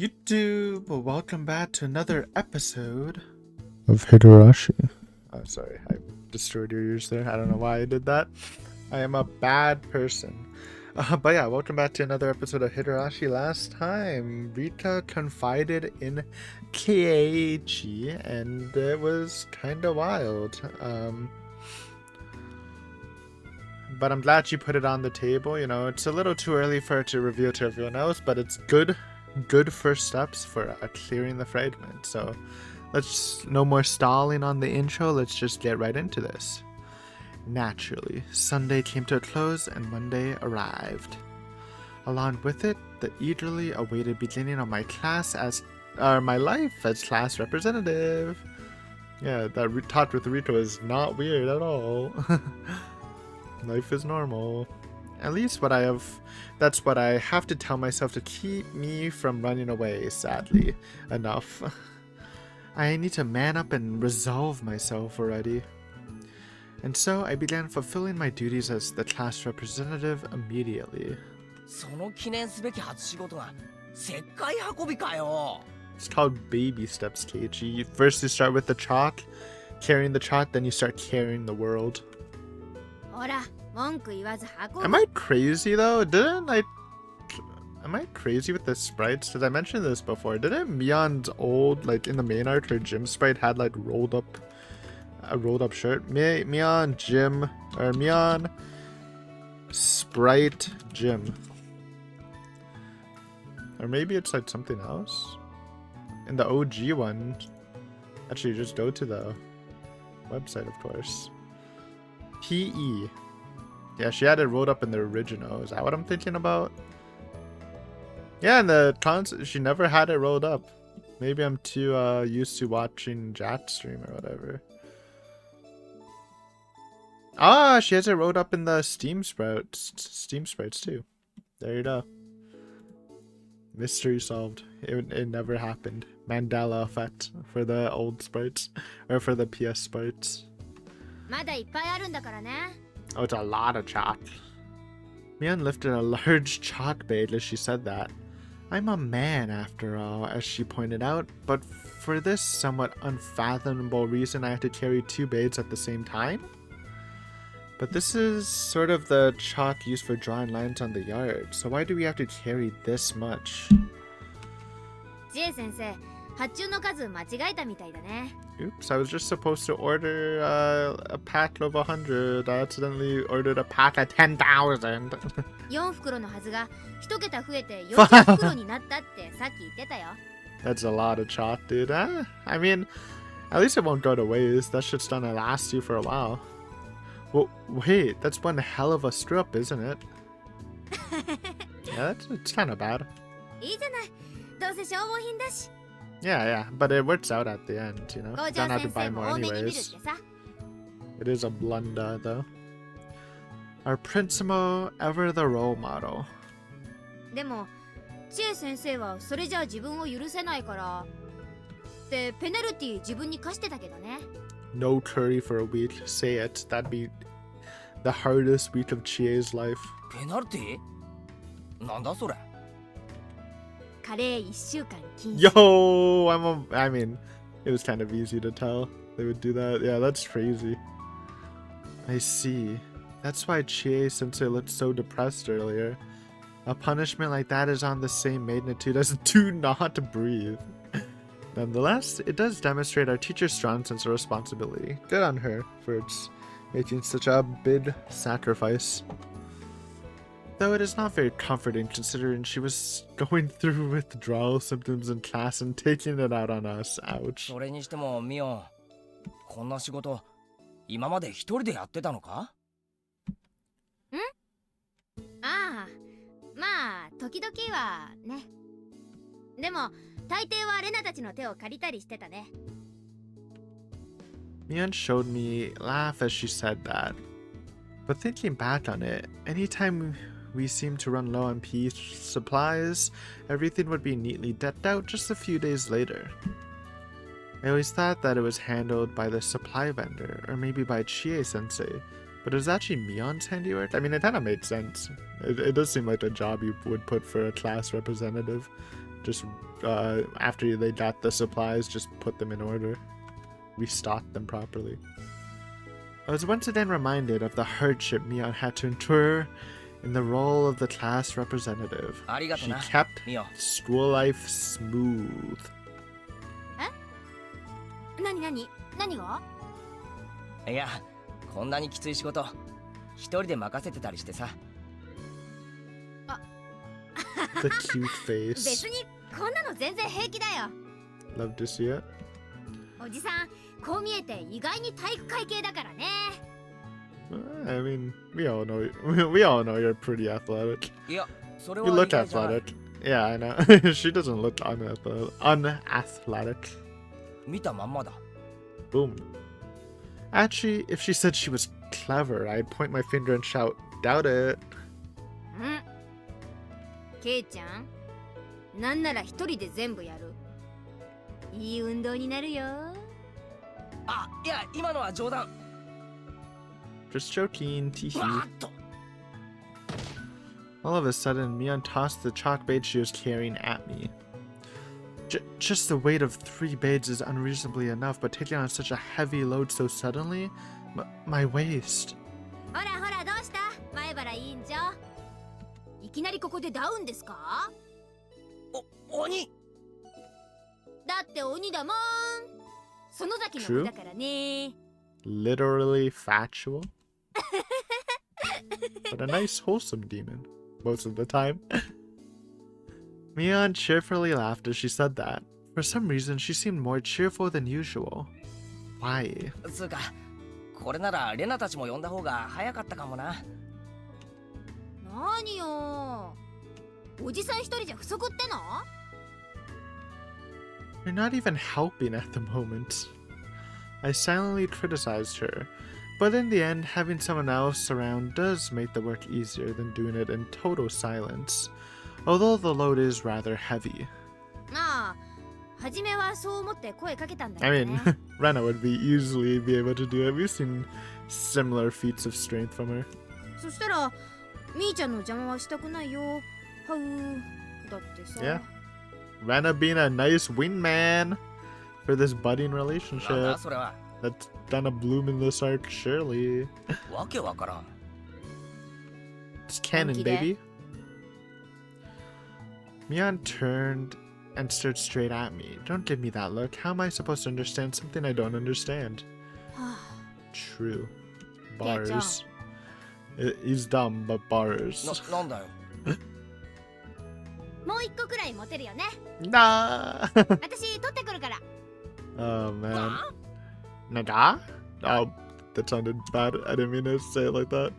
YouTube, welcome back to another episode of Higurashi. Oh, sorry, I destroyed your ears there. I don't know why I did that. I am a bad person. But yeah, welcome back to another episode of Higurashi. Last time, Rika confided in Keiichi, and it was kind of wild. But I'm glad she put it on the table. You know, it's a little too early for her to reveal to everyone else, but it's good first steps for clearing the fragment. So let's, no more stalling on the intro, let's just get right into this. Naturally, Sunday came to a close and Monday arrived. Along with it, the eagerly awaited beginning of my life as class representative. Yeah, that talk with Rika was not weird at all. Life is normal. At least that's what I have to tell myself to keep me from running away, sadly enough. I need to man up and resolve myself already. And so I began fulfilling my duties as the class representative immediately. It's called baby steps, Keiichi. First you start with the chalk, carrying the chalk, then you start carrying the world. Am I crazy though? Am I crazy with the sprites? Did I mention this before? Didn't Mion's old, like in the main arc, her gym sprite had like a rolled up shirt? Mion gym, or Mion sprite gym. Or maybe it's like something else? In the OG one, actually just go to the website, of course. PE. Yeah, she had it rolled up in the original. Is that what I'm thinking about? Yeah, in the cons, she never had it rolled up. Maybe I'm too used to watching Jack stream or whatever. Ah, she has it rolled up in the Steam sprites too. There you go. Mystery solved. It never happened. Mandela effect for the old sprites, or for the PS sprites. Oh, it's a lot of chalk. Mion lifted a large chalk bait as she said that. I'm a man after all, as she pointed out, but for this somewhat unfathomable reason I have to carry two baits at the same time? But this is sort of the chalk used for drawing lines on the yard, so why do we have to carry this much? Oops, I was just supposed to order a pack of 100. I accidentally ordered a pack of 10,000. That's a lot of chalk, dude. I mean, at least it won't go to waste. That shit's gonna last you for a while. Well, wait, that's one hell of a strip, isn't it? Yeah, it's kind of bad. Yeah, but it works out at the end, you know? Don't have to buy more anyways. It is a blunder, though. Our principal, ever the role model. No curry for a week. Say it. That'd be the hardest week of Chie's life. Penalty? Yo, I mean, it was kind of easy to tell they would do that. Yeah, that's crazy. I see. That's why Chie-sensei looked so depressed earlier. A punishment like that is on the same magnitude as do not breathe. Nonetheless, it does demonstrate our teacher's strong sense of responsibility. Good on her for making such a big sacrifice. Though it is not very comforting considering she was going through withdrawal symptoms in class and taking it out on us. Ouch. Mion showed me laugh as she said that. But thinking back on it, anytime we seemed to run low on PE supplies, everything would be neatly decked out just a few days later. I always thought that it was handled by the supply vendor, or maybe by Chie-sensei, but it was actually Mion's handiwork? I mean, it kind of made sense. It does seem like a job you would put for a class representative. Just after they got the supplies, just put them in order. Restock them properly. I was once again reminded of the hardship Mion had to endure in the role of the class representative. She kept school life smooth. 何が？いや、こんなにきつい仕事、一人で任せてたりしてさ。The cute face. 別にこんなの全然平気だよ。Love to see it. おじさん、こう見えて意外に体育会系だからね。I mean, we all know you're pretty athletic. You look athletic. Yeah, I know. She doesn't look unathletic. Boom. Actually, if she said she was clever, I'd point my finger and shout, doubt it. ケイちゃん、なんなら一人で全部やる。いい運動になるよ。あ、いや、今のは冗談。Just joking, teehee. All of a sudden, Mion tossed the chalk beads she was carrying at me. Just the weight of 3 beads is unreasonably enough, but taking on such a heavy load so suddenly? My waist. ほらほら、どうした前原委員長。いきなりここでダウンですか？鬼！だって鬼だもん。その崎の子だからね。Literally factual? But a nice wholesome demon, most of the time. Mion cheerfully laughed as she said that. For some reason, she seemed more cheerful than usual. Why? つうか、これならレナたちも呼んだ方が早かったかもな。何よ。おじさん一人じゃ不足っての？ You're not even helping at the moment. I silently criticized her, but in the end, having someone else around does make the work easier than doing it in total silence, although the load is rather heavy. I mean, Rena would easily be able to do it. We've seen similar feats of strength from her. そしたら、みーちゃんの邪魔はしたくないよ。はう。だってさ。Yeah. Rena being a nice wingman for this budding relationship that's gonna bloom in this arc, surely. It's canon, baby. Mion turned and stared straight at me. Don't give me that look. How am I supposed to understand something I don't understand? True. Bars. He's dumb, but bars. なんだよ。もう一個くらい持てるよね。Nah. 私取ってくるから。Oh man. Naga? Oh, that sounded bad. I didn't mean to say it like that.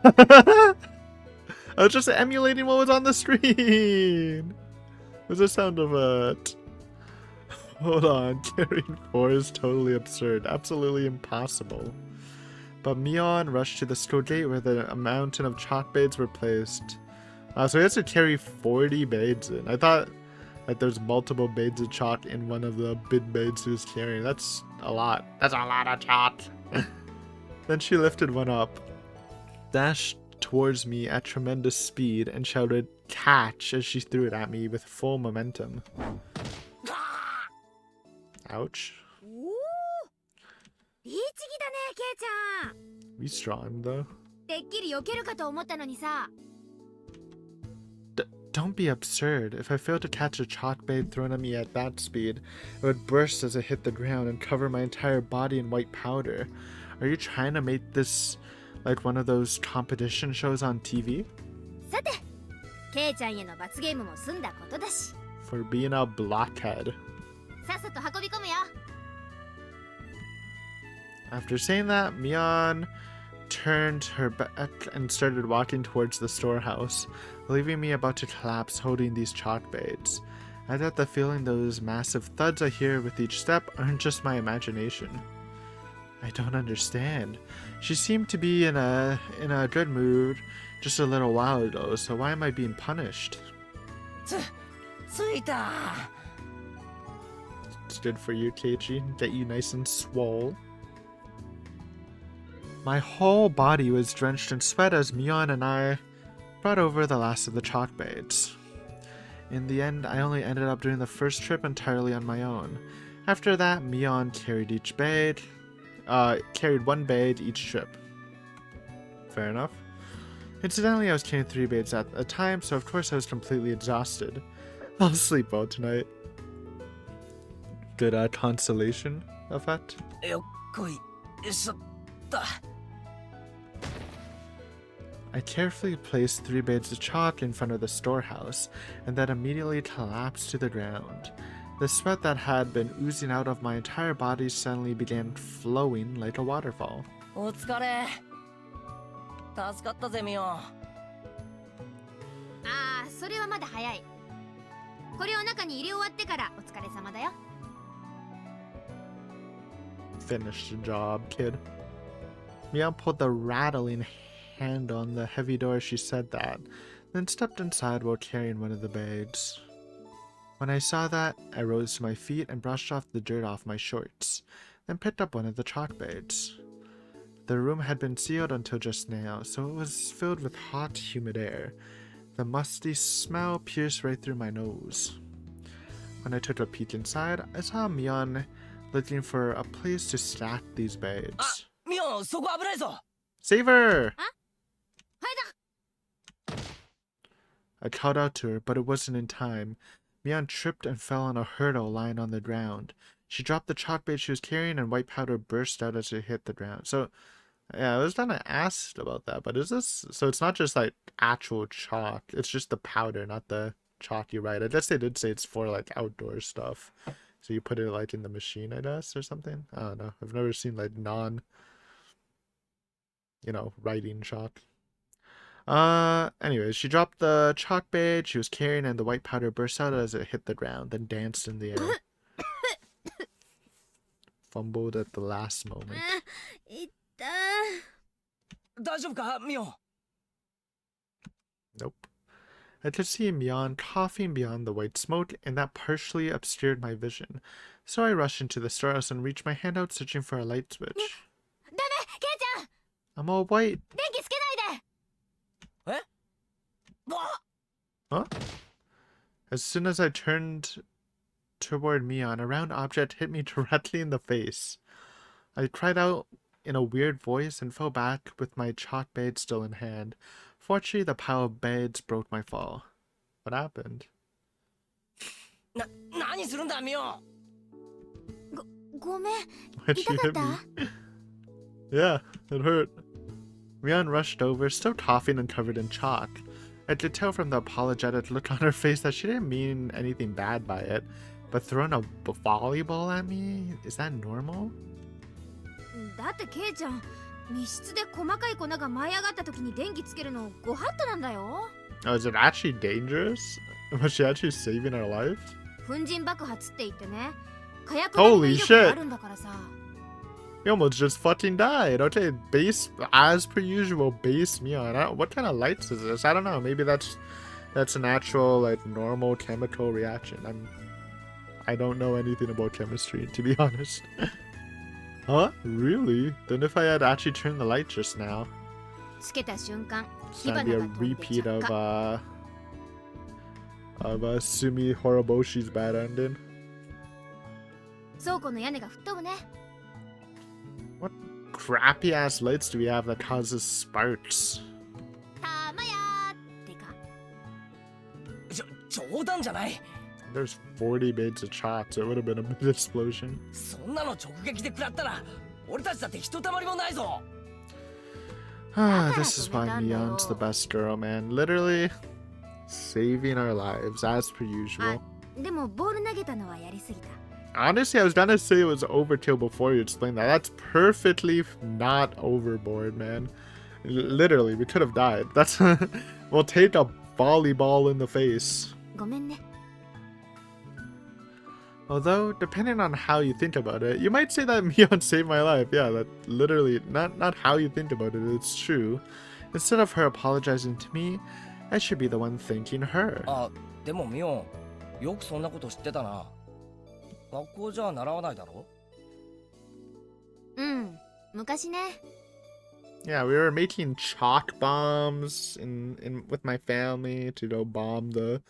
I was just emulating what was on the screen. What's the sound of it? Hold on. Carrying 4 is totally absurd. Absolutely impossible. But Mion rushed to the school gate where the mountain of chalk beads were placed. So he has to carry 40 beads in. I thought that there's multiple beads of chalk in one of the bid beads he was carrying. That's a lot. That's a lot of chalk. Then she lifted one up, dashed towards me at tremendous speed, and shouted, "Catch!" as she threw it at me with full momentum. Ouch. We strong though. Don't be absurd. If I failed to catch a chalk bead thrown at me at that speed, it would burst as it hit the ground and cover my entire body in white powder. Are you trying to make this like one of those competition shows on TV? For being a blockhead. After saying that, Mion turned her back and started walking towards the storehouse, leaving me about to collapse holding these chalk beads. I got the feeling those massive thuds I hear with each step aren't just my imagination. I don't understand. She seemed to be in a good mood just a little while ago, so why am I being punished? It's good for you, Keiichi. Get you nice and swole. My whole body was drenched in sweat as Mion and I brought over the last of the chalk beads. In the end, I only ended up doing the first trip entirely on my own. After that, Mion carried one bait each trip. Fair enough. Incidentally, I was carrying 3 baits at a time, so of course I was completely exhausted. I'll sleep well tonight. Good consolation effect. I carefully placed 3 baits of chalk in front of the storehouse, and then immediately collapsed to the ground. The sweat that had been oozing out of my entire body suddenly began flowing like a waterfall. お疲れ。助かったぜミオ。ああ、それはまだ早い。これを中に入れ終わってからお疲れ様だよ。Finish the job, kid. Mion pulled the rattling hand on the heavy door as she said that, then stepped inside while carrying one of the bags. When I saw that, I rose to my feet and brushed off the dirt off my shorts, then picked up one of the chalk bags. The room had been sealed until just now, so it was filled with hot, humid air. The musty smell pierced right through my nose. When I took a peek inside, I saw Mion looking for a place to stack these bags. ミオ、そこ危ないぞ。 Save her! はいだ。 I called out to her, but it wasn't in time. Mion tripped and fell on a hurdle lying on the ground. She dropped the chalk bait she was carrying, and white powder burst out as it hit the ground. So, yeah, I was gonna ask about that, but is this... So it's not just, like, actual chalk. It's just the powder, not the chalk you write. I guess they did say it's for, like, outdoor stuff. So you put it, like, in the machine, I guess, or something? I don't know. I've never seen, like, writing chalk. Anyways, she dropped the chalk bait she was carrying, and the white powder burst out as it hit the ground, then danced in the air. Fumbled at the last moment. いった。大丈夫かミオ。 Nope. I could see Mion coughing beyond the white smoke, and that partially obscured my vision. So I rushed into the storehouse and reached my hand out searching for a light switch. ダメ、ケイちゃん。 I'm all white. 電気つけないで。 Huh? As soon as I turned toward Mion, a round object hit me directly in the face. I cried out in a weird voice and fell back with my chalk bait still in hand. Fortunately, the pile of baits broke my fall. What happened? 何するんだミオ。ごめん。 Why'd 痛 she かっ hit た？ me? Yeah, it hurt. Mion rushed over, still coughing and covered in chalk. I could tell from the apologetic look on her face that she didn't mean anything bad by it, but throwing a volleyball at me? Is that normal? だってケイちゃん、密室で細かい粉が舞い上がった時に電気つけるのご法度なんだよ。 Oh, is it actually dangerous? Was she actually saving her life? 粉塵爆発って言ってね、火薬並みの威力があるんだからさ。 You almost just fucking died. Okay, base, as per usual, base Mion. What kind of lights is this? I don't know. Maybe that's an actual, like, normal chemical reaction. I don't know anything about chemistry, to be honest. Huh? Really? Then if I had actually turned the light just now, つけた瞬間、 it's 火 gonna 花 be が a 飛んで repeat 着火。 of Sumi Horiboshi's bad ending. 倉庫の屋根が吹っ飛ぶね。 Crappy ass lights do we have that causes sparks? たまやーってか。冗談じゃない。 There's 40 baits of chalk, so it would have been a big explosion. そんなの直撃で食らったら、俺たちだってひとたまりもないぞ。 This is why Mion's the best girl, man. Literally saving our lives, as per usual. でもボール投げたのはやりすぎた。 Honestly, I was gonna say it was overkill before you explained that. That's perfectly not overboard, man. Literally, we could have died. That's we'll take a volleyball in the face. ごめんね。 Although, depending on how you think about it, you might say that Mion saved my life. Yeah, that literally, not how you think about it, it's true. Instead of her apologizing to me, I should be the one thanking her. あ、でもミオ、よくそんなこと知ってたな。学校じゃ習わないだろ。うん、昔ね。 Yeah, we were making chalk bombs with my family to go bomb the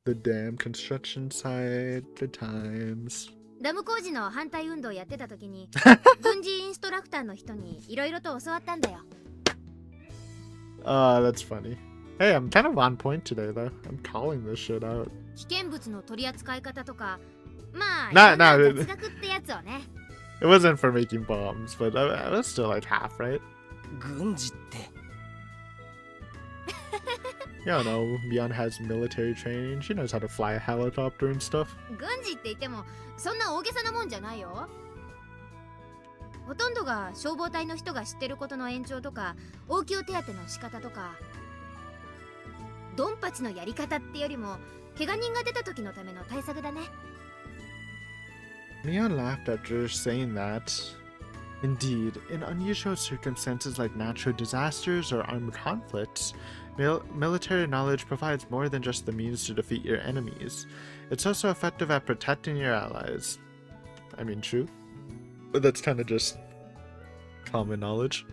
The damn construction site, the times. ダム工事の反対運動やってた時に軍事インストラクターの人にいろいろと教わったんだよ。That's funny. Hey, I'm kind of on point today, though. I'm calling this shit out. 危険物の取り扱い方とか、まあ、ないろんな雑学ってやつをね。It wasn't for making bombs, but I was still like half, right? 軍事って You don't know, Mion has military training. She knows how to fly a helicopter and stuff. 軍事って言ってもそんな大げさなもんじゃないよ。ほとんどが消防隊の人が知ってることの延長とか、応急手当の仕方とか、ドンパチのやり方ってよりも怪我人が出た時のための対策だね。Mion laughed after saying that. Indeed, in unusual circumstances like natural disasters or armed conflicts, military knowledge provides more than just the means to defeat your enemies. It's also effective at protecting your allies. I mean, true. But that's kind of just common knowledge.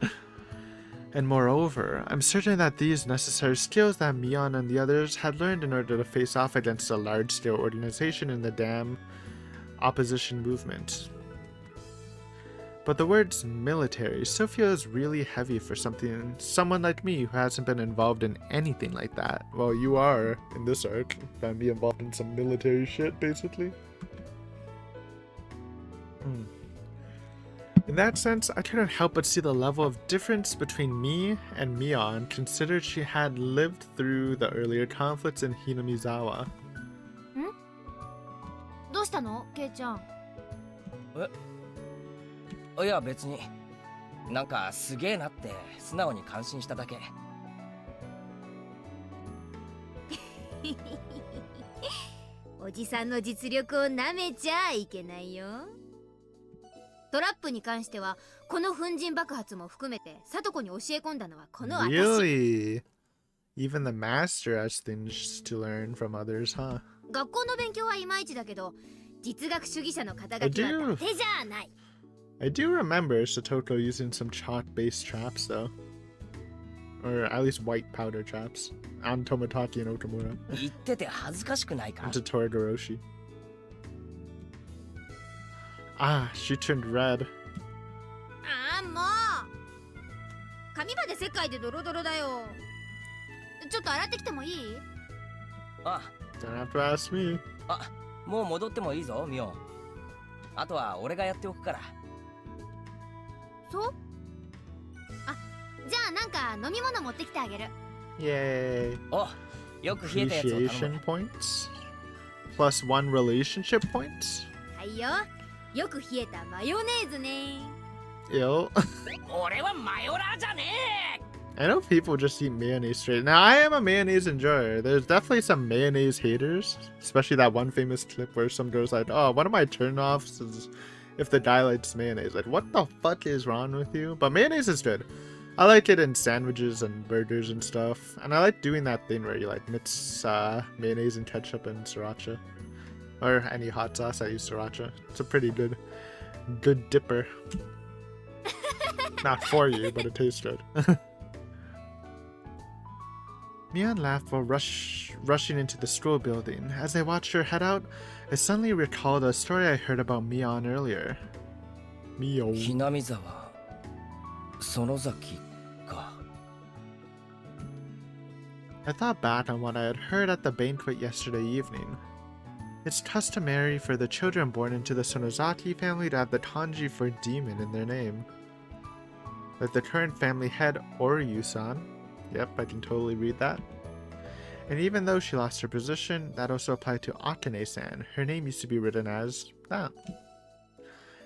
And moreover, I'm certain that these necessary skills that Mion and the others had learned in order to face off against a large-scale organization in the damn opposition movement. But the words military still feels really heavy for someone like me who hasn't been involved in anything like that. Well, you are in this arc. Found me involved in some military shit, basically. In that sense, I couldn't help but see the level of difference between me and Mion, considered she had lived through the earlier conflicts in Hinamizawa. どうしたの、ケイちゃん。いや別になんかすげえなって素直に感心しただけ。おじさんの実力をなめちゃいけないよ。トラップに関してはこの粉塵爆発も含めてサトコに教え込んだのはこの私。Really? Even the master has things to learn from others, huh? 学校の勉強はいまいちだけど、実学主義者の肩書きは伊達じゃない。I do remember Satoko using some chalk-based traps, though. Or at least white powder traps. On Tomotaki and Okamura. 言ってて恥ずかしくないか And to Torigoroshi. Ah, she turned red. ああ、もう髪まで世界でドロドロだよ。ちょっと洗ってきてもいい？あ Don't have to ask me. あ、もう戻ってもいいぞ、ミオ。あとは俺がやっておくから。そう？あ、じゃあなんか飲み物持ってきてあげる。Yay. お、よく冷えたやつを頼 Appreciation む。 points. Plus 1 relationship points. はいよ。よく冷えたマヨネーズね。Ew. 俺はマヨラーじゃねえ。 I know people just eat mayonnaise straight. Now, I am a mayonnaise enjoyer. There's definitely some mayonnaise haters, especially that one famous clip where some girl's like, oh, one of my turn-offs is if the guy likes mayonnaise. Like, what the fuck is wrong with you? But mayonnaise is good. I like it in sandwiches and burgers and stuff. And I like doing that thing where you like mix mayonnaise and ketchup and sriracha. Or any hot sauce, I use sriracha. It's a pretty good dipper. Not for you, but it tastes good. Mion laughed while rushing into the school building. As I watched her head out, I suddenly recalled a story I heard about Mion earlier. Mio. ひなみ沢、園崎か。 I thought back on what I had heard at the banquet yesterday evening. It's customary for the children born into the Sonozaki family to have the kanji for demon in their name. Like the current family head, Oryu-san. Yep, I can totally read that. And even though she lost her position, that also applied to Akane-san. Her name used to be written as that.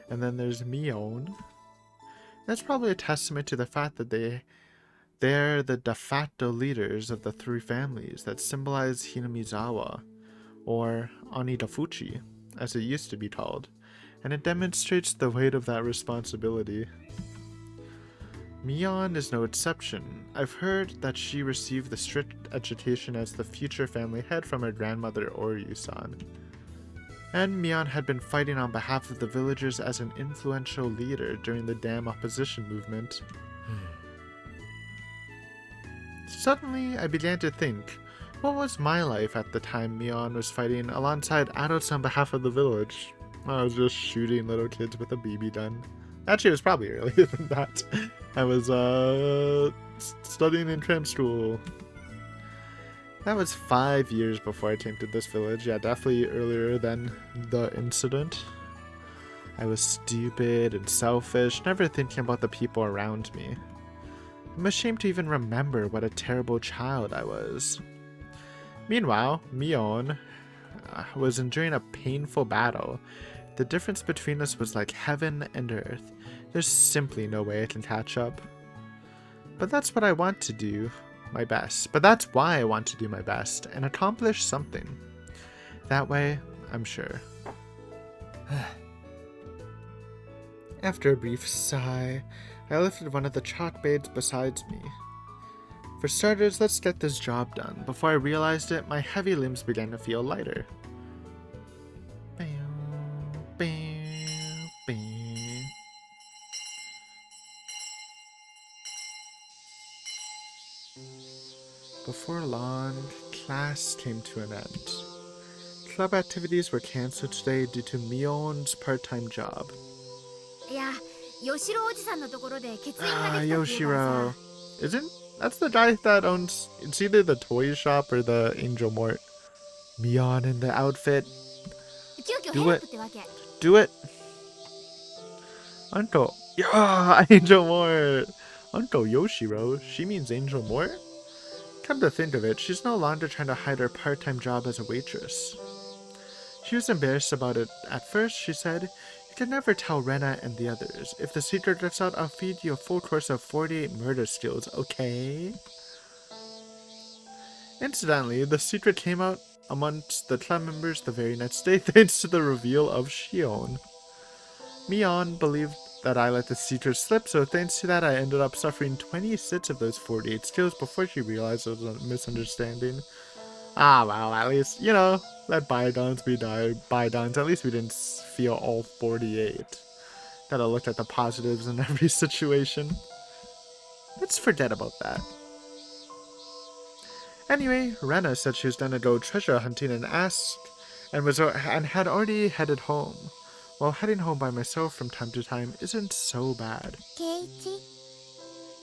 And then there's Mion. That's probably a testament to the fact that they're the de facto leaders of the three families that symbolize Hinamizawa, or Onidafuchi, as it used to be called, and it demonstrates the weight of that responsibility. Mion is no exception. I've heard that she received the strict education as the future family head from her grandmother Oryu-san. And Mion had been fighting on behalf of the villagers as an influential leader during the dam opposition movement. Suddenly, I began to think, What was my life at the time Mion was fighting alongside adults on behalf of the village? I was just shooting little kids with a BB gun. Actually, it was probably earlier than that. I was studying in tramp school. That was 5 years before I came to this village. Yeah, definitely earlier than the incident. I was stupid and selfish, never thinking about the people around me. I'm ashamed to even remember what a terrible child I was. Meanwhile, Mion was enduring a painful battle. The difference between us was like heaven and earth. There's simply no way I can catch up. But that's what I want to do my best. But that's why I want to do my best and accomplish something. That way, I'm sure. After a brief sigh, I lifted one of the chalk blades beside me. For starters, let's get this job done. Before I realized it, my heavy limbs began to feel lighter. Before long, class came to an end. Club activities were cancelled today due to Mion's part-time job. Yoshiro. Isn't that's the guy that owns, it's either the toy shop or the Angel Mort. Mion in the outfit. Do it. Do it. Anto. Yeah, Angel Mort. Anto Yoshiro. She means Angel Mort? Come to think of it, she's no longer trying to hide her part-time job as a waitress. She was embarrassed about it at first. She said, "You can never tell Rena and the others. If the secret gets out, I'll feed you a full course of 48 murder skills, okay?" Incidentally, the secret came out amongst the club members the very next day thanks to the reveal of Shion. Mion believed that I let the secret slip, so thanks to that I ended up suffering 26 of those 48 skills before she realized it was a misunderstanding. Ah, well, at least, you know, let bygones be bygones. At least we didn't feel all 48. Gotta look at the positives in every situation. Let's forget about that. Anyway, Rena said she was gonna go treasure hunting and had already headed home. While heading home by myself from time to time isn't so bad. Keiichi?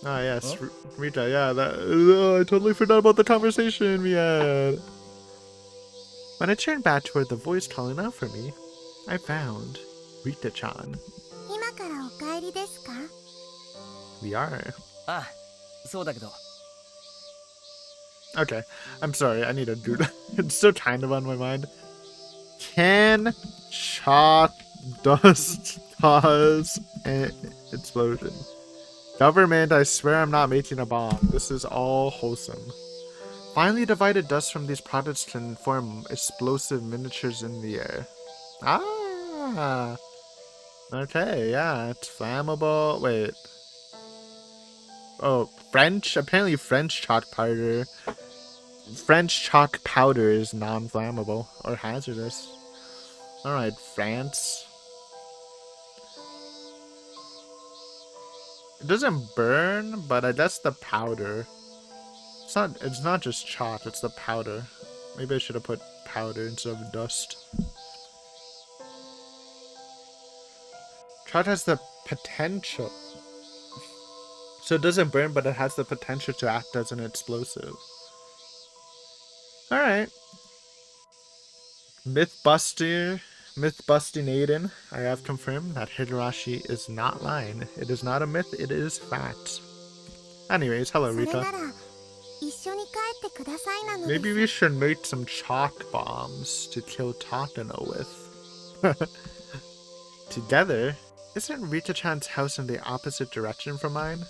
Ah, yes, Rita, yeah, I totally forgot about the conversation we had. When I turned back toward the voice calling out for me, I found Rita-chan. We are. Okay, I'm sorry, I need to do that. It's still kind of on my mind. Can chalk dust cause an explosion? Government, I swear I'm not making a bomb. This is all wholesome. Finely divided dust from these products can form explosive miniatures in the air. Ah! Okay, yeah, it's flammable. Wait. Oh, French? Apparently French chalk powder. French chalk powder is non-flammable or hazardous. Alright, France. It doesn't burn, but I guess the powder. It's not just chalk, it's the powder. Maybe I should have put powder instead of dust. Chalk has the potential. So it doesn't burn, but it has the potential to act as an explosive. Alright. Myth-busting Aiden. I have confirmed that Higurashi is not lying. It is not a myth, it is fact. Anyways, hello Rita. Maybe we should make some chalk bombs to kill Takano with. Together? Isn't Rita-chan's house in the opposite direction from mine?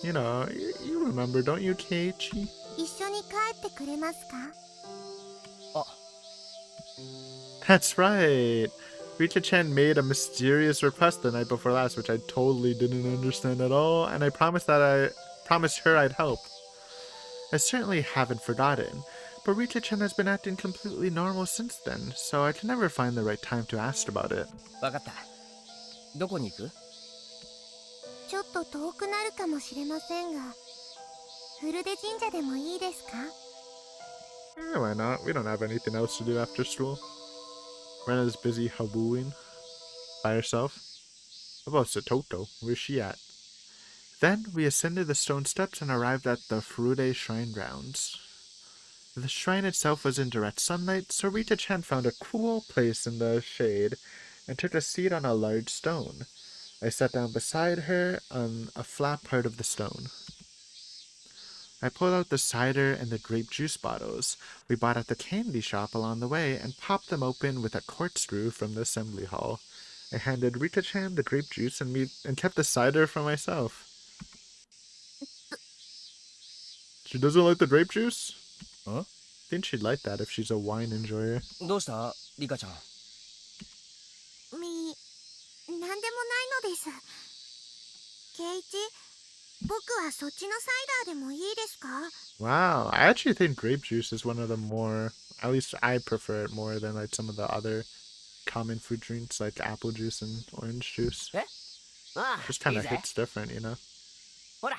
You know, you remember, don't you, Keiichi? That's right. Rita-chan made a mysterious request the night before last, which I totally didn't understand at all, and I promised her I'd help. I certainly haven't forgotten, but Rita-chan has been acting completely normal since then, so I can never find the right time to ask about it. Why not? We don't have anything else to do after school. Rena's busy habooing by herself. What about Satoko? Where's she at? Then we ascended the stone steps and arrived at the Furude Shrine grounds. The shrine itself was in direct sunlight, so Rita-chan found a cool place in the shade and took a seat on a large stone. I sat down beside her on a flat part of the stone. I pulled out the cider and the grape juice bottles we bought at the candy shop along the way and popped them open with a corkscrew from the assembly hall. I handed Rita-chan the grape juice and kept the cider for myself. She doesn't like the grape juice? Huh? I think she'd like that if she's a wine enjoyer. どうしたリカちゃん。なんでもないのです。圭一、僕はそっちのサイダーでもいいですか？ Wow, I actually think grape juice is one of the more, at least I prefer it more than like some of the other common fruit drinks like apple juice and orange juice. え？ああ、 Just kind いい of ぜ。 hits different, you know? ほら。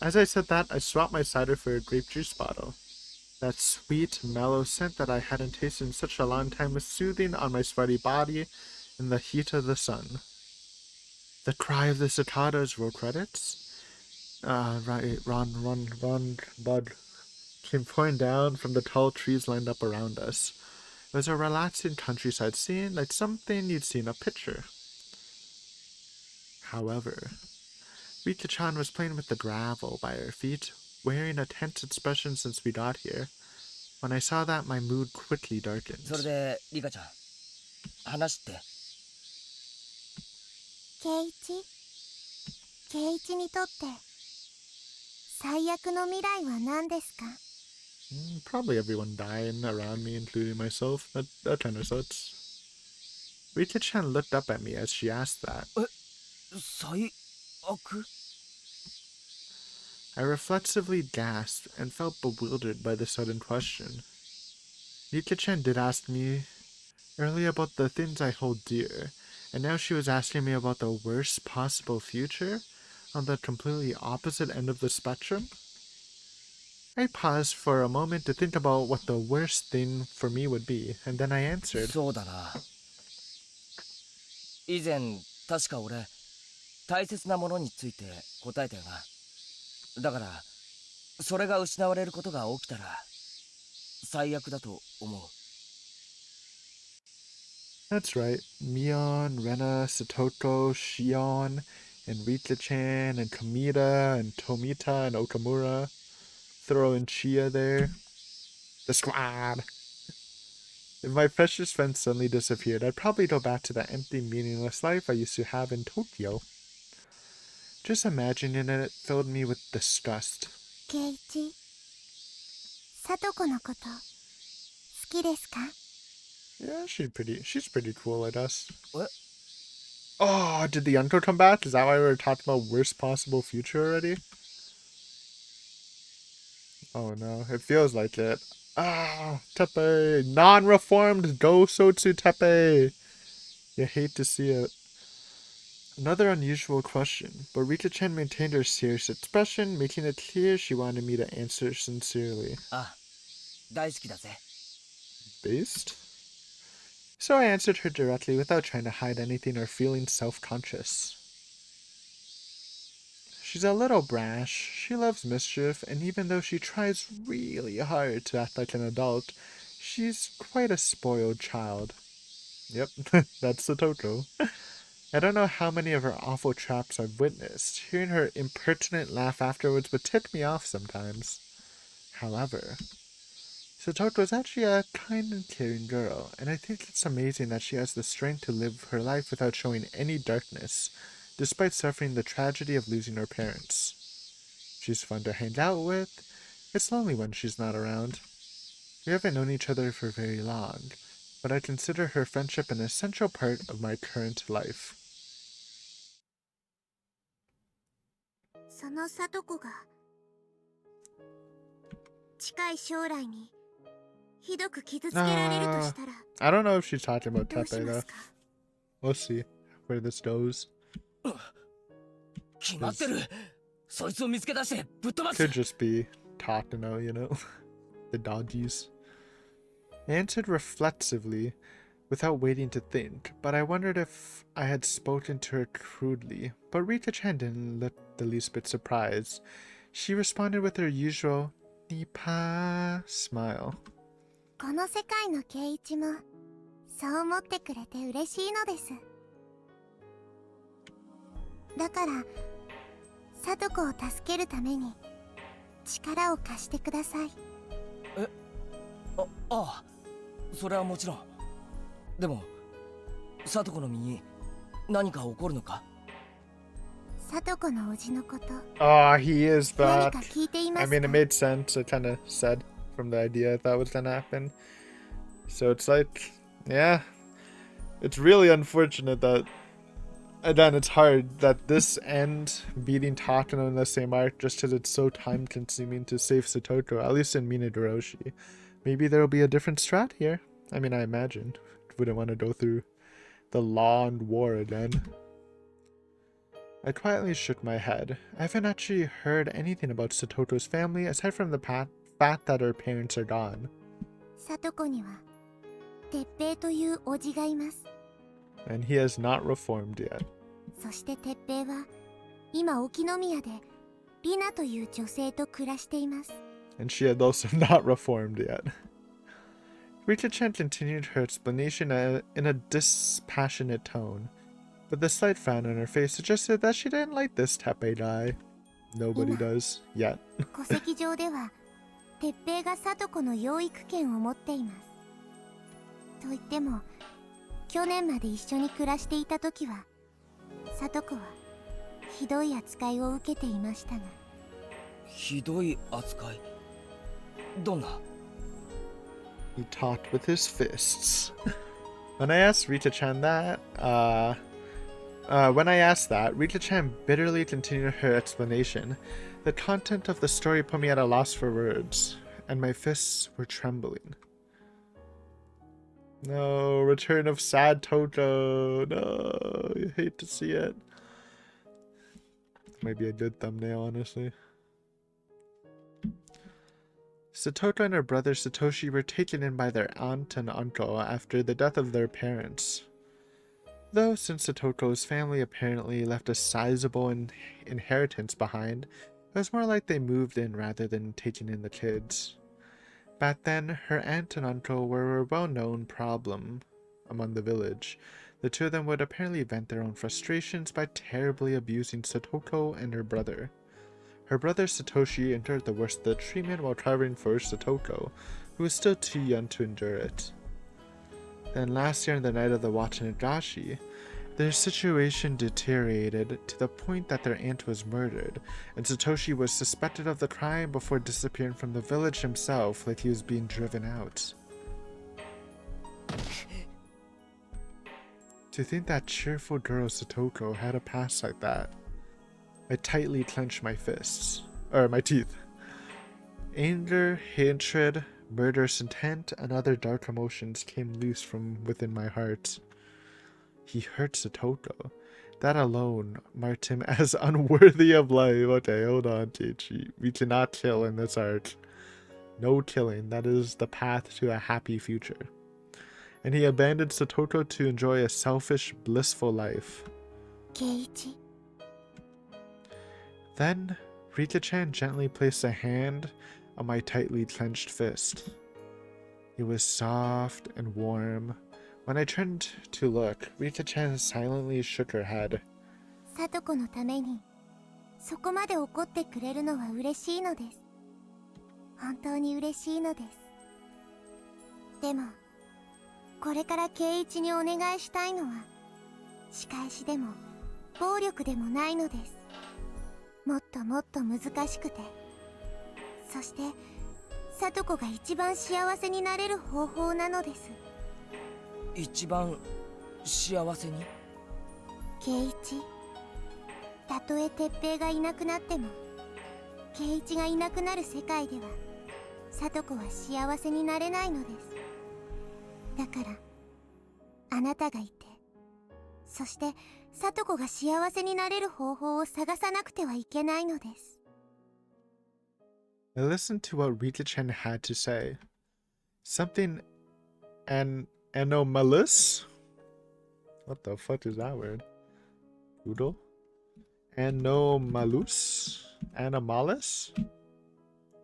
As I said that, I swapped my cider for a grape juice bottle. That sweet, mellow scent that I hadn't tasted in such a long time was soothing on my sweaty body in the heat of the sun. The cry of the cicadas roll credits. Run, bud, came pouring down from the tall trees lined up around us. It was a relaxing countryside scene, like something you'd see in a picture. However, Rita-chan was playing with the gravel by her feet, wearing a tense expression since we got here. When I saw that, my mood quickly darkened. それでリカちゃん、話って。圭一にとって最悪の未来は何ですか？ Probably everyone dying around me, including myself. That kind of sucks. Rita-chan looked up at me as she asked that. 最悪？ I reflexively gasped and felt bewildered by the sudden question. Rita-chan did ask me earlier about the things I hold dear, and now she was asking me about the worst possible future on the completely opposite end of the spectrum? I paused for a moment to think about what the worst thing for me would be, and then I answered. そうだな。以前、確か俺、大切なものについて答えたよな。だから、それが失われることが起きたら、最悪だと思う。That's right. Mion, Rena, Satoko, Shion, and Rita-chan, and Kamita, and Tomita, and Okamura. Throw in Chia there. The squad! If my precious friend suddenly disappeared, I'd probably go back to the empty, meaningless life I used to have in Tokyo. Just imagining it filled me with disgust. 圭一、Satokoのこと好きですか？ Yeah, she's pretty cool, I guess. What? Oh, did the uncle come back? Is that why we were talking about worst possible future already? Oh no, it feels like it. Ah, Teppei! Non-reformed Go-Sotsu Teppei! You hate to see it. Another unusual question, but Rita-chan maintained her serious expression, making it clear she wanted me to answer sincerely. あ、大好きだぜ。 Based? So I answered her directly without trying to hide anything or feeling self-conscious. She's a little brash, she loves mischief, and even though she tries really hard to act like an adult, she's quite a spoiled child. Yep, that's Satoko. I don't know how many of her awful traps I've witnessed. Hearing her impertinent laugh afterwards would tick me off sometimes. However, Satoko is actually a kind and caring girl, and I think it's amazing that she has the strength to live her life without showing any darkness, despite suffering the tragedy of losing her parents. She's fun to hang out with. It's lonely when she's not around. We haven't known each other for very long, but I consider her friendship an essential part of my current life. そのSatokoが近い将来にひどく傷つけられるとしたら I don't know if she's talking about どうし Teppei ま though. すか？ We'll see where this goes. 決まってる。そいつを見つけ出してぶっ飛ばす。 Could just be Takano, you know? The dodgies. I answered reflexively, without waiting to think, but I wondered if I had spoken to her crudely. But Rita-chan didn't look the least bit surprised. She responded with her usual nipa smile. この世界の圭一もそう思ってくれて嬉しいのです。だから聡子を助けるために力を貸してください。ああ、それはもちろん。でも聡子の身に何か起こるのか？聡子の叔父のこと Oh, he is 何 back. か聞いていま I す mean, it か？ made sense. It kind of said from the idea I thought was gonna happen. So it's like, yeah, it's really unfortunate that, again, it's hard that this end beating Takano in the same arc just because it's so time consuming to save Satoko, at least in Minadoroshi. Maybe there'll be a different strat here. I mean, I imagine. Wouldn't want to go through the law and war again. I quietly shook my head. I haven't actually heard anything about Satoko's family aside from the fact that her parents are gone. 聡子には鉄平という叔父がいます。 And he has not reformed yet. そして鉄平は今沖宮でリナという女性と暮らしています。 And she had also not reformed yet. Rita-chan continued her explanation in a dispassionate tone, but the slight frown on her face suggested that she didn't like this Teppei guy. Nobody does, yet. 戸籍上では鉄平が聡子の養育権を持っています。と言っても去年まで一緒に暮らしていた時は聡子はひどい扱いを受けていましたが。ひどい扱い？どんな？ He talked with his fists. When I asked Rita-chan that, Rita-chan bitterly continued her explanation. The content of the story put me at a loss for words, and my fists were trembling. No, return of sad Toto. No, I hate to see it. Might be a good thumbnail, honestly. Satoko and her brother Satoshi were taken in by their aunt and uncle after the death of their parents. Though, since Satoko's family apparently left a sizable inheritance behind, it was more like they moved in rather than taking in the kids. Back then, her aunt and uncle were a well-known problem among the village. The two of them would apparently vent their own frustrations by terribly abusing Satoko and her brother. Her brother Satoshi endured the worst of the treatment while covering for Satoko, who was still too young to endure it. Then last year on the night of the Higurashi, their situation deteriorated to the point that their aunt was murdered, and Satoshi was suspected of the crime before disappearing from the village himself like he was being driven out. To think that cheerful girl Satoko had a past like that. I tightly clenched my teeth. Anger, hatred, murderous intent, and other dark emotions came loose from within my heart. He hurt Satoko. That alone marked him as unworthy of life. Okay, hold on, Chichi. We cannot kill in this arc. No killing. That is the path to a happy future. And he abandoned Satoko to enjoy a selfish, blissful life. Keiichi. Then, Rita-chan gently placed a hand on my tightly clenched fist. It was soft and warm. When I turned to look, Rita-chan silently shook her head. 聡子のためにそこまで怒ってくれるのは嬉しいのです。本当に嬉しいのです。でも、これから圭一にお願いしたいのは仕返しでも暴力でもないのです。もっともっと難しくて、そして聡子が一番幸せになれる方法なのです。一番幸せに？圭一、たとえ鉄平がいなくなっても圭一がいなくなる世界では聡子は幸せになれないのです。だからあなたがいてそして聡子が幸せになれる方法を探さなくてはいけないのです。 Now listen to what Rita-chan had to say. Something anomalous? What the fuck is that word? Doodle? Anomalous? Anomalous?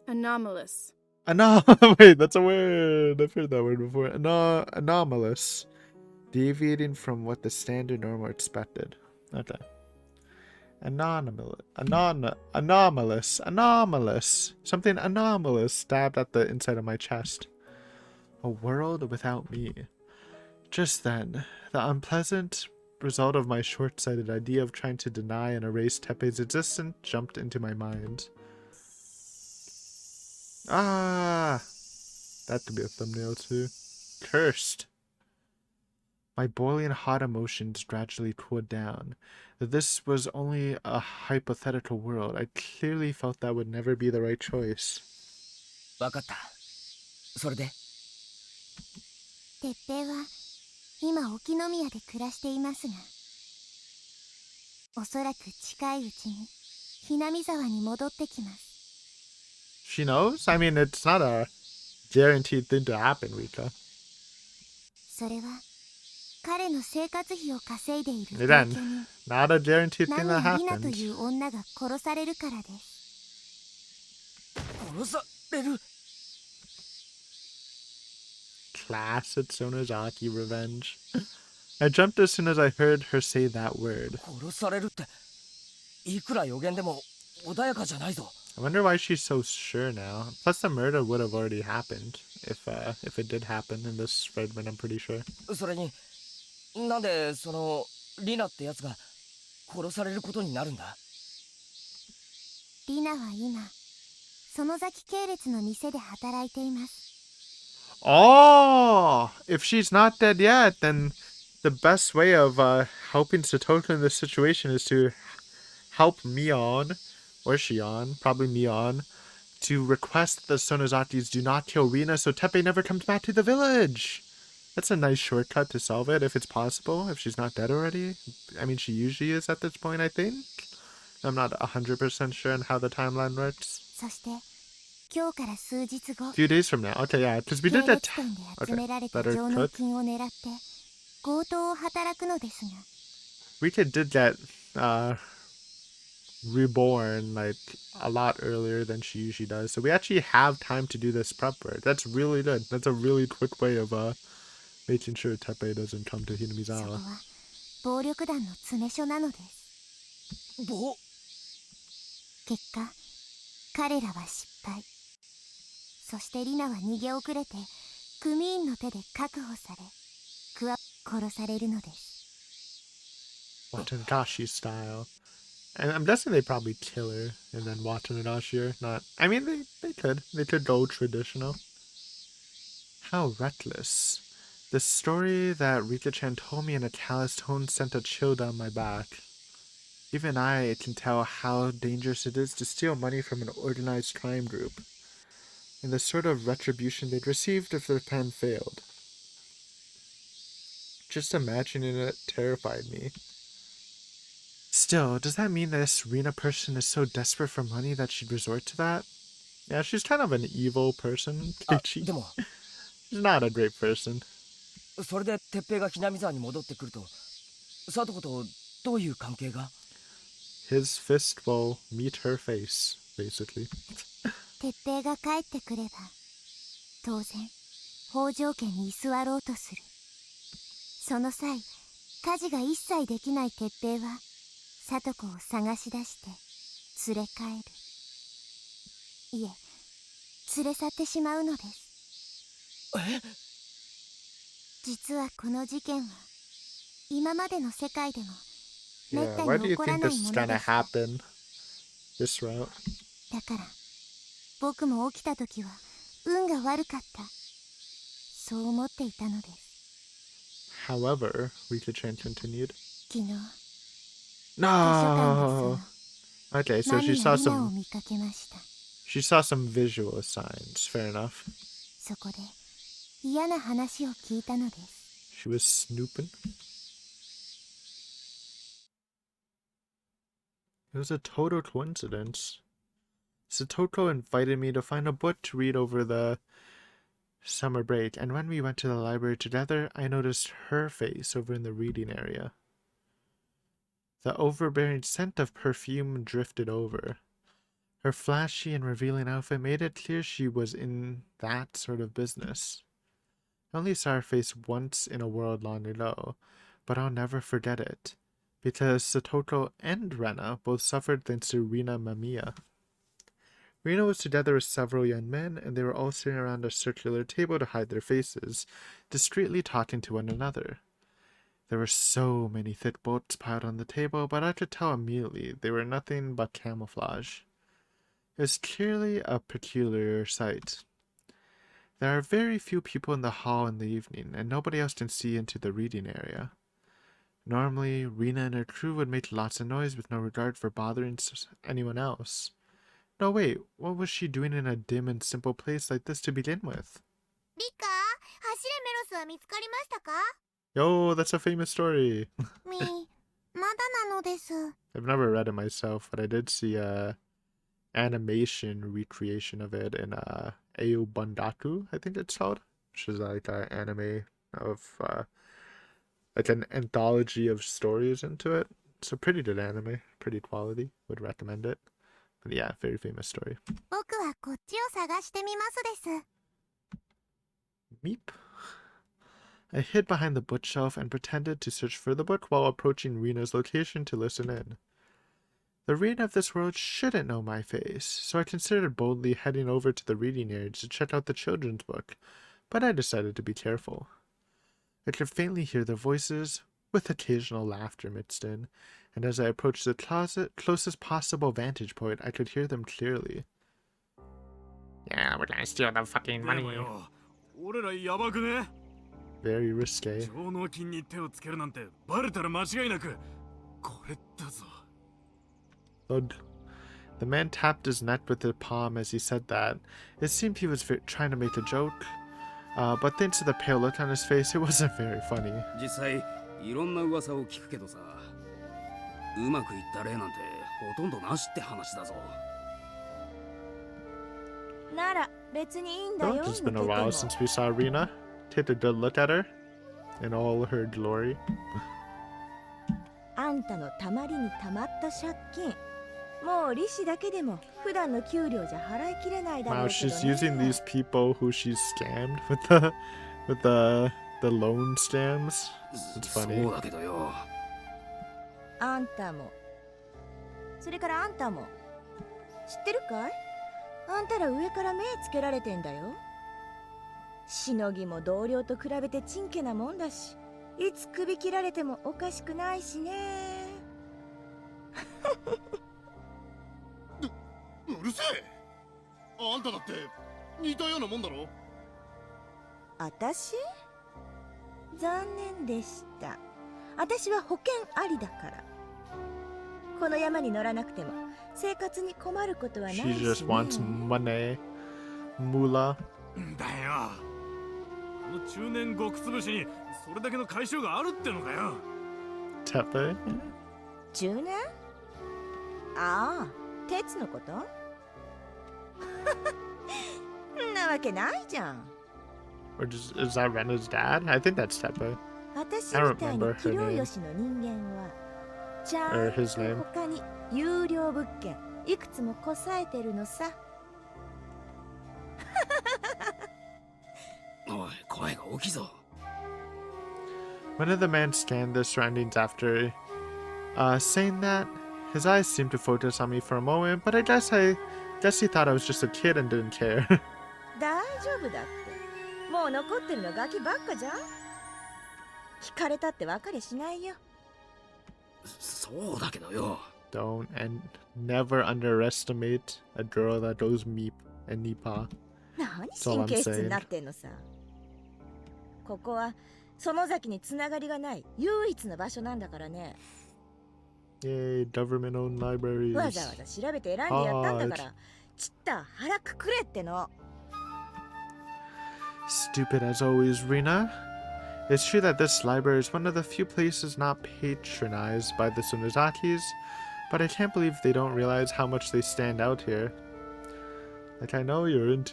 Anomalous. Wait, that's a word. I've heard that word before. Anomalous. Deviating from what the standard norm or expected. Okay. Anomalous. Something anomalous stabbed at the inside of my chest. A world without me. Just then, the unpleasant result of my short-sighted idea of trying to deny and erase Teppei's existence jumped into my mind. Ah! That could be a thumbnail too. Cursed. My boiling hot emotions gradually cooled down. That this was only a hypothetical world. I clearly felt that would never be the right choice. わかった。それで鉄平は今沖宮で暮らしていますが、おそらく近いうちにひなみ沢に戻ってきます。 She knows? I mean, it's not a guaranteed thing to happen, Rika. それは彼の生活費を稼いでいる同 Then, 居人 not a guaranteed ナ thing ミ that リナと happened. いう女が殺されるからです。殺される。 Classic Sonozaki revenge. I jumped as soon as I heard her say that word. 殺されるって、いくら予言でも穏やかじゃないぞ。 I wonder why she's so sure now. Plus, the murder would have already happened if it did happen in this fragment. I'm pretty sure. それに、なんでそのリナってやつが殺されることになるんだ。リナは今園崎系列の店で働いています。 Oh, if she's not dead yet, then the best way of helping Satoko in this situation is to help Mion, or Shion, probably Mion, to request that the Sonozakis do not kill Rina so Teppei never comes back to the village. That's a nice shortcut to solve it if it's possible, if she's not dead already. I mean, she usually is at this point, I think. I'm not 100% sure on how the timeline works. そして今日から数日後、 A few days from now. Okay, yeah, because we 系 did 列 that. 店で集 Okay, められた better 上納 cook. 金を狙って強盗を働くのですが、 Rika did get reborn like a lot earlier than she usually does, so we actually have time to do this prep work. That's really good. That's a really quick way of making sure Teppei doesn't come to そこ Hinamizawa. は暴力団の詰め所なのです。結果彼らは失敗。そしてリナは逃げ遅れて組員の手で確保され、殺されるのです。 Watanashi style. And I'm guessing they probably kill her and then Watanashi her. Not. I mean, they could. They could go traditional. How reckless. The story that Rika-chan told me in a callous tone sent a chill down my back. Even I can tell how dangerous it is to steal money from an organized crime group, and the sort of retribution they'd received if their plan failed. Just imagining it terrified me. Still, does that mean this Rina person is so desperate for money that she'd resort to that? Yeah, she's kind of an evil person. でも She's not a great person. それで鉄平がひなみ沢に戻ってくると、聡子とどういう関係が？ His fist will meet her face, basically. 鉄平が帰ってくれば当然北条家に居座ろうとする。その際家事が一切できない鉄平は聡子を探し出して連れ帰る。いえ、連れ去ってしまうのです。え？実はこの事件は今までの世界でもめっ Yeah, た why に do 起 you こら think ない this も is ので gonna した。 happen this route? だから僕も起きた時は運が悪かった、そう思っていたのです。 However, Rika-chan continued. 昨日 No. Okay, マ so ミ she や saw リナを some. 見かけました。 She saw some visual signs. Fair enough. そこで嫌な話を聞いたのです。 She was snooping. It was a total coincidence. Satoko invited me to find a book to read over the summer break, and when we went to the library together, I noticed her face over in the reading area. The overbearing scent of perfume drifted over. Her flashy and revealing outfit made it clear she was in that sort of business. I only saw her face once in a world long ago, but I'll never forget it, because Satoko and Rena both suffered thanks to Rina Mamiya. Rina was together with several young men, and they were all sitting around a circular table to hide their faces, discreetly talking to one another. There were so many thick books piled on the table, but I could tell immediately they were nothing but camouflage. It was clearly a peculiar sight. There are very few people in the hall in the evening, and nobody else can see into the reading area. Normally, Rina and her crew would make lots of noise with no regard for bothering anyone else. No, wait, what was she doing in a dim and simple place like this to begin with? リカ、走れメロスは見つかりましたか？ Yo, that's a famous story. まだなのです。 I've never read it myself, but I did see a animation recreation of it in Ayo Bundaku, I think it's called, which is like an anime of like an anthology of stories into it. It's a pretty good anime, pretty quality. Would recommend it. But yeah, very famous story. 僕はこっちを探してみますです。 Meep. I hid behind the bookshelf and pretended to search for the book while approaching Rina's location to listen in. The Rina of this world shouldn't know my face, so I considered boldly heading over to the reading area to check out the children's book, but I decided to be careful. I could faintly hear their voices, with occasional laughter mixed in, and as I approached the closest possible vantage point, I could hear them clearly. Yeah, we're gonna steal the fucking money. Very risque. Thud. The man tapped his neck with his palm as he said that. It seemed he was trying to make a joke, but thanks to the pale look on his face, it wasn't very funny. 実際いろんな噂を聞くけどさ、うまくいった例なんてほとんどなしって話だぞ。なら別にいいんだ Well, よ。 it's been a while since we saw Rina. Take a good look at her in all her glory. あんたのたまりにたまった借金、もう利子だけでも普段の給料じゃ払いきれないだろ Wow, うけど she's ね。 using these people who she's scammed with the loan scams. It's そ funny. うだけどよ。あんたも、それからあんたも、知ってるかい？あんたら上から目つけられてんだよ。しのぎも同僚と比べてちんけなもんだし、いつ首切られてもおかしくないしね。うるせえ。あんただって似たようなもんだろ。あたし？残念でした。あたしは保険ありだから。この山に乗らなくても生活に困ることはないし She ね。 just wants money. Moolah. だよ。あの中年極潰しにそれだけの解消があるってのかよ。 Tepe. 10年？ああ、鉄のこと？んなわけないじゃん。Or is that Rena's dad? I think that's Tepe. 私 I みたいに remember 器 her 量 name. よしの人間はちゃ Or んと his name. 他に有料物件いくつもこさえてるのさ。おい、声が大きいぞ。One of the men scanned the surroundings after saying that. His eyes seemed to focus on me for a moment, but I guess he thought I was just a kid and didn't care. 大丈夫だって。もう残ってるのガキばっかじゃん。惹かれたって別れしないよ。そうだけどよ。 Don't and never underestimate a girl that goes meep and nipa. 何 That's all 神 I'm 経質に saying. なってんのさ。ここは園崎につながりがない唯一の場所なんだからね。 Yay, government-owned libraries. わざわざ調べて選んでやったんだから、ちった腹くくれっての。 Stupid as always, Rina. It's true that this library is one of the few places not patronized by the Sunozakis, But I can't believe they don't realize how much they stand out here. Like, I know you're in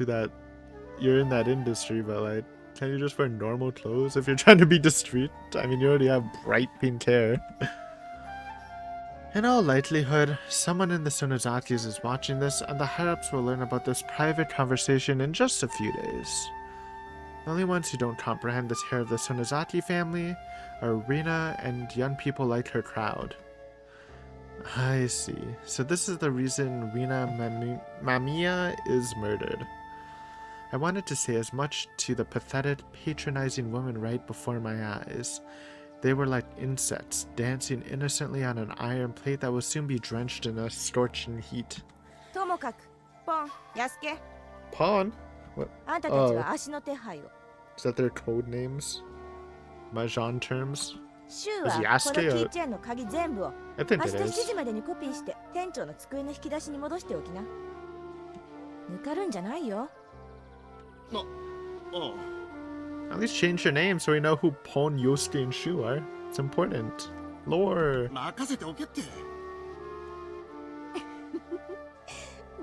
that industry, but like, can't you just wear normal clothes if you're trying to be discreet? I mean, you already have bright pink hair. In all likelihood, someone in the Sonozakis is watching this, and the higher-ups will learn about this private conversation in just a few days. The only ones who don't comprehend this hair of the Sonozaki family are Rina and young people like her crowd. I see. So this is the reason Rina Mamiya is murdered. I wanted to say as much to the pathetic, patronizing women right before my eyes. They were like insects, dancing innocently on an iron plate that will soon be drenched in a scorching heat. ともかく、ポン、ヤスケ。 Pawn? What? あんたたちは足の手配を。Is that their code names? Mahjong terms? シュウは Is この Yasuke キ a- ーチェーンの鍵全部を I think 明 it 日7 is. 時までにコピーして店長の机の引き出しに戻しておきな。抜かるんじゃないよ。At least change your name so we know who Pon, Yosuke, and Shu are. It's important. Lore. 任せておけって。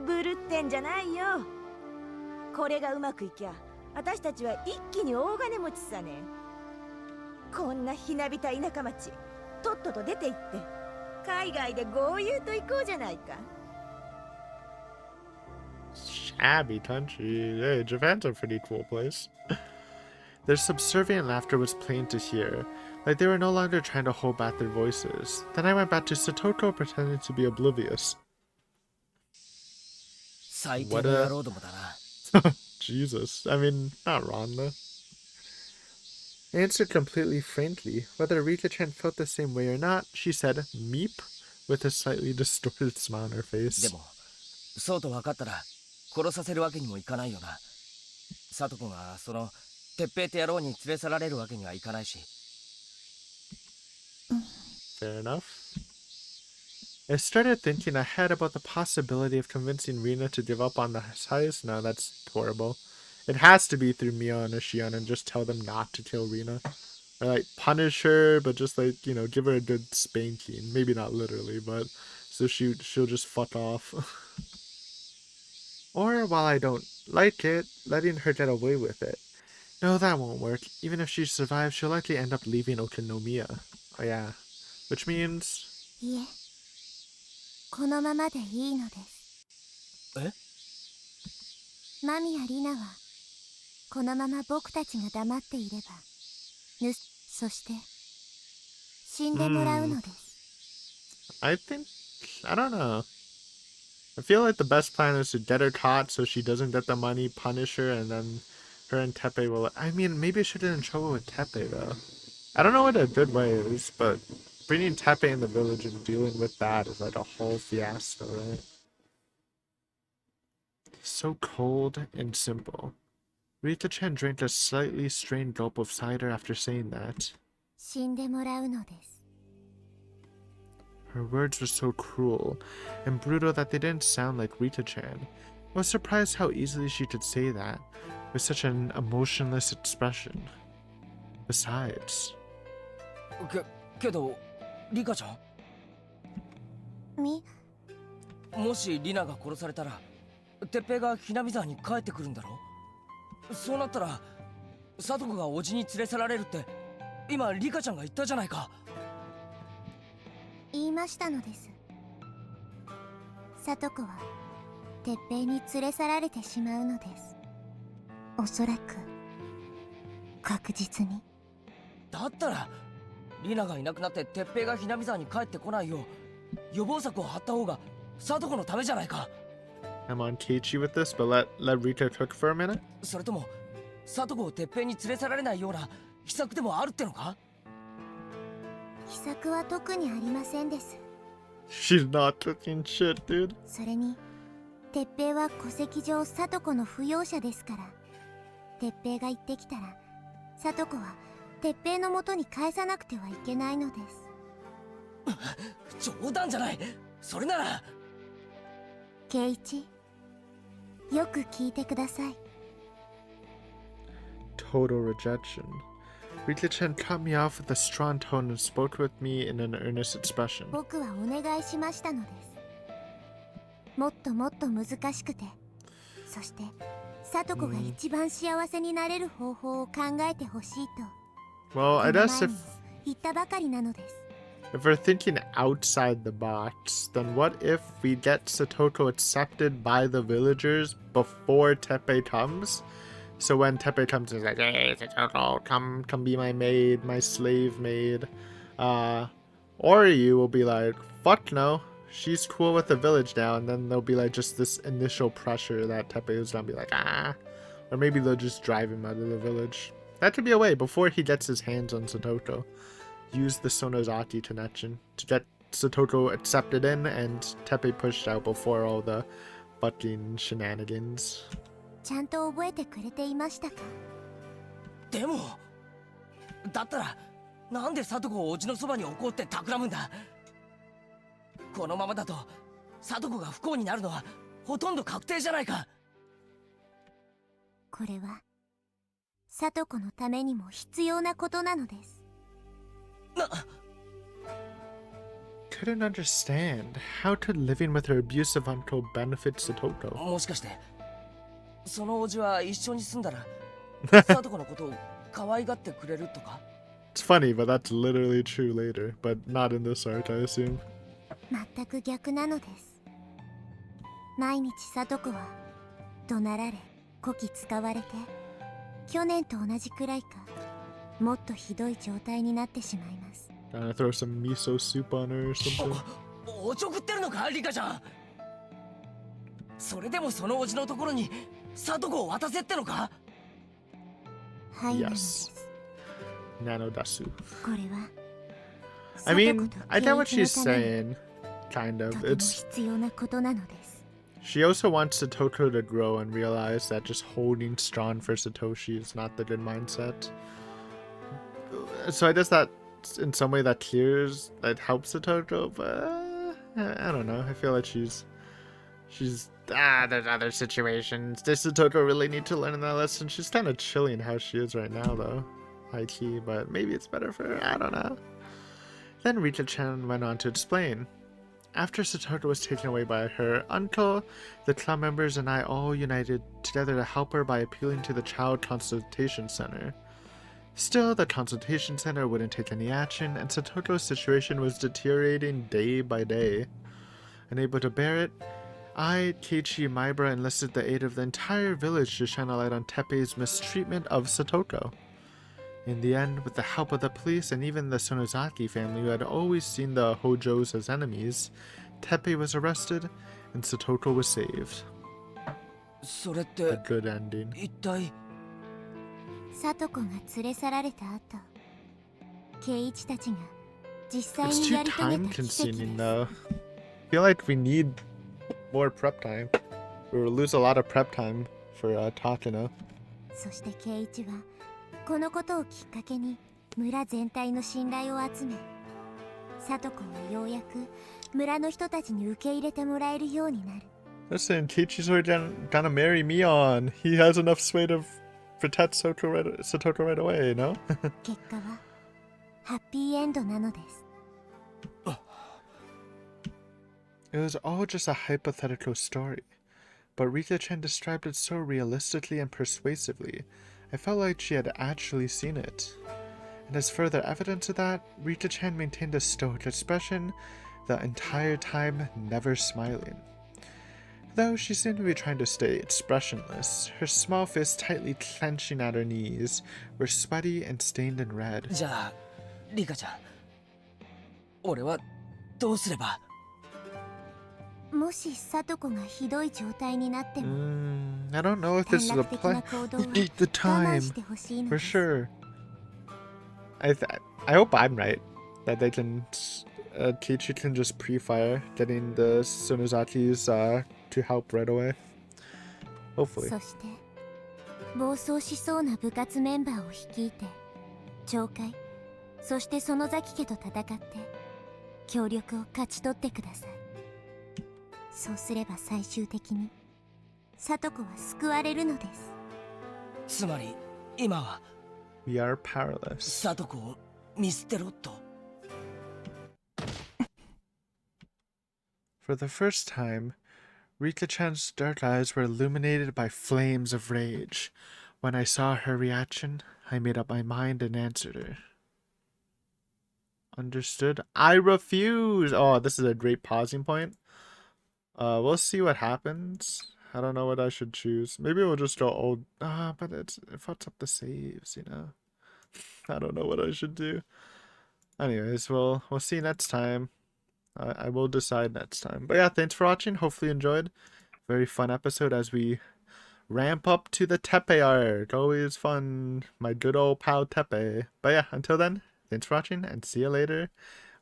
ブルってんじゃないよ。これがうまくいきゃ私たちは一気に大金持ちさね。こんなひなびた田舎町とっとと出て行って海外で豪遊と行こうじゃないか。 Shabby country. Hey, Japan's a pretty cool place. Their subservient laughter was plain to hear, like they were no longer trying to hold back their voices. Then I went back to Satoko pretending to be oblivious. 最低の野郎どもだな。 Jesus. I mean, not wrong though. I answered completely frankly. Whether Rika-chan felt the same way or not, she said, meep, with a slightly distorted smile on her face. でも、そうと分かったら殺させるわけにもいかないよな。サトコがその鉄平って野郎に連れ去られるわけにはいかないし。Fair enough. I started thinking ahead about the possibility of convincing Rina to give up on the heist. No, that's horrible. It has to be through Mio and Ashion and just tell them not to kill Rina. Or like punish her, but just like, you know, give her a good spanking. Maybe not literally, but so she'll just fuck off. Or while I don't like it, letting her get away with it. No, that won't work. Even if she survives, she'll likely end up leaving Okinomiya. Oh yeah. Which means... いえ、このままでいいのです。え？マミやリナはこのまま僕たちが黙っていれば、そして死んでもらうのです。I think... I don't know. I feel like the best plan is to get her caught so she doesn't get the money, punish her, and then her and Tepe will... I mean, maybe she'll get in trouble with Tepe, though. I don't know what a good way is, but bringing Tepe in the village and dealing with that is like a whole fiasco, right? So cold and simple. Rita-chan drank a slightly strained gulp of cider after saying that. 死んでもらうのです。 Her words were so cruel and brutal that they didn't sound like Rita-chan. I was surprised how easily she could say that, with such an emotionless expression. Besides... けどリカちゃんもしリナが殺されたら鉄平がひなみ沢に帰ってくるんだろ。そうなったらサトコがおじに連れ去られるって今リカちゃんが言ったじゃないか。言いましたのです。サトコは鉄平に連れ去られてしまうのです。おそらく確実に。だったらリナがいなくなって鉄平がひなみ沢に帰ってこないよう予防策を張った方がサトコのためじゃないか。 I'm on Keiichi with this, but let Rita cook for a minute? それともサトコを鉄平に連れ去られないような秘策でもあるってのか。秘策は特にありませんです。 She's not cooking shit, dude. それに鉄平は戸籍上サトコの扶養者ですから、鉄平が行ってきたらサトコは鉄平の元に返さなくてはいけないのです。冗談じゃない。それならケイイチ、よく聞いてください。 Total rejection. Rita-chan cut me off with a strong tone and spoke with me in an earnest expression. 僕はお願いしましたのです。もっともっと難しくて、そして聡子が一番幸せになれる方法を考えてほしいと。Well, I guess 言ったばかりなのです。if we're thinking outside the box, then what if we get Satoko accepted by the villagers before Teppei comes? So when Teppei comes, he's like, "Hey, Satoko, come be my maid, my slave maid." Or you will be like, "Fuck no, she's cool with the village now," and then there'll be like just this initial pressure that Teppei is gonna be like, "Ah," or maybe they'll just drive him out of the village. That could be a way before he gets his hands on Satoko. Use the Sonozaki connection to get Satoko accepted in and Teppei pushed out before all the fucking shenanigans. ちゃんと覚えてくれていましたか？でもだったらなんで聡子をおじのそばに置こうって企むんだ。このままだと聡子が不幸になるのはほとんど確定じゃないか。これは聡子のためにも必要なことなのです。Couldn't understand. How could living with her abusive uncle benefit Satoko? もしかしてそのおじは一緒に住んだら聡子のことを可愛がってくれるとか？ It's funny, but that's literally true later, but not in this arc, I assume. 全く逆なのです。毎日聡子は怒鳴られ、こき使われて、去年と同じくらいか、もっとひどい状態になってしまいます。Gonna throw some miso soup on her or something. おちょくってるのかリカちゃん。それでもそのおじのところに聡子を渡せってのか？はい、なのです。Nano Dasu. これは I mean, I get what she's saying. Kind of. とても必要なことなのです。 She also wants Satoko to grow and realize that just holding strong for Satoshi is not the good mindset. So I guess that in some way that helps Satoko, but I don't know. I feel like she's there's other situations. Does Satoko really need to learn that lesson? She's kind of chilling how she is right now though. High key, but maybe it's better for her. I don't know. Then Rita-chan went on to explain. After Satoko was taken away by her uncle, the club members and I all united together to help her by appealing to the Child Consultation Center. Still, the consultation center wouldn't take any action, and Satoko's situation was deteriorating day by day. Unable to bear it, I, Keiichi, and Maibara enlisted the aid of the entire village to shine a light on Teppei's mistreatment of Satoko. In the end, with the help of the police and even the Sonozaki family who had always seen the Hojos as enemies, Teppei was arrested and Satoko was saved. それって A good ending. 一体聡子が連れ去られた後、圭一たちが実際 It's に too やり遂げ time た奇跡 consuming で though. I feel like we need more prep time. We'll lose a lot of prep time for Takano. す。そして圭一はこのことをきっかけに村全体の信頼を集め、聡子はようやく村の人たちに受け入れてもらえるようになる。 Listen, Keiichi's already gonna marry Mion. He has enough sway to protect Satoko right away, no? 結果はハッピーエンドなのです。 It was all just a hypothetical story, but Rita-chan described it so realistically and persuasively, I felt like she had actually seen it. And as further evidence of that, Rita-chan maintained a stoic expression the entire time, never smiling. Though she seemed to be trying to stay expressionless, her small fists tightly clenching at her knees were sweaty and stained in red. じゃあリカちゃん、俺はどうすれば？もし聡子がひどい状態になっても、 I don't know if this is a play. You need the 我慢 time, してほしいの for です。 sure. I hope I'm right that they can. Keiichi can just pre-fire, getting the Sonozakis to help right away. Hopefully. そして暴走しそうな部活メンバーを率いて懲戒、そして園崎家と戦って協力を勝ち取ってください。そうすれば最終的に聡子は救われるのです。つまり今は We are powerless. サトコを見捨てろと。 For the first time, Rika-chan's dark eyes were illuminated by flames of rage. When I saw her reaction, I made up my mind and answered her. Understood? I refuse! Oh, this is a great pausing point. We'll see what happens. I don't know what I should choose. Maybe we'll just go old. But it fucks up the saves, you know? I don't know what I should do. Anyways, we'll see next time. I will decide next time. But yeah, thanks for watching. Hopefully you enjoyed. Very fun episode as we ramp up to the Tepe arc. Always fun. My good old pal Tepe. But yeah, until then, thanks for watching and see you later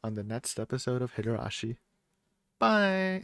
on the next episode of Higurashi. Bye!